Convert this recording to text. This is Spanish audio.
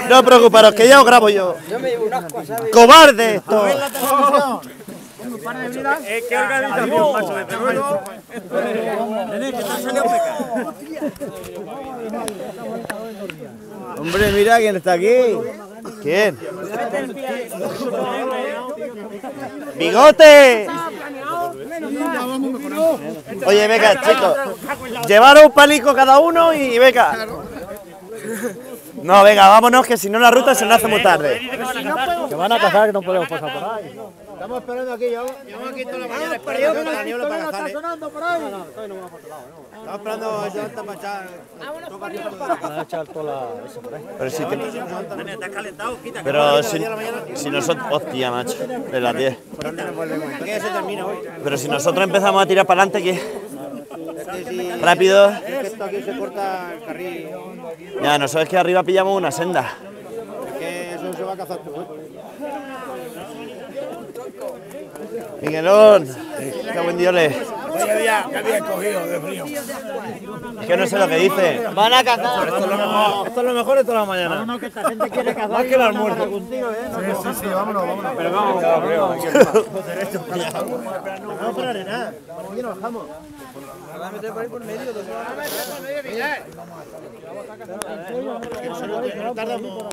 No os preocuparos, que ya os grabo yo. ¡Cobarde esto! ¿Qué organización, macho? De Teruelo. Nene, que te han salido pecado. Hombre, mira quién está aquí. ¿Quién? ¡Bigote! Oye, venga, chicos. Llevaros un palico cada uno y venga. No, venga, vámonos, que si no la ruta se nos hace muy tarde. Que van a cazar, que no podemos pasar por ahí. Estamos esperando aquí, llevamos aquí toda la mañana esperando que la niebla para cazar. ¿Estamos esperando esa alta para echar? Van a echar toda la... eso por ahí. Pero si te... Nene, ¿te has calentado? Quita. Pero si nosotros... Hostia, macho, de las 10. ¿Por dónde nos volvemos? ¿Por qué se termina hoy? Pero si nosotros empezamos a tirar para adelante, ¿qué? Es que si... Rápido. Es que esto aquí se corta el carril. Ya, no sabes que arriba pillamos una senda. Es que eso se va a cazar tú. Miguelón, qué buen Dios le. Vaya día que había cogido de frío. Es que no sé lo que dice. Van a cazar. Esto es lo mejor de toda la mañana. No, que esta gente quiere cazar. Más que el almuerzo. Sí, vámonos. Pero vamos, No pararé nada. Aquí nos bajamos. No tardamos.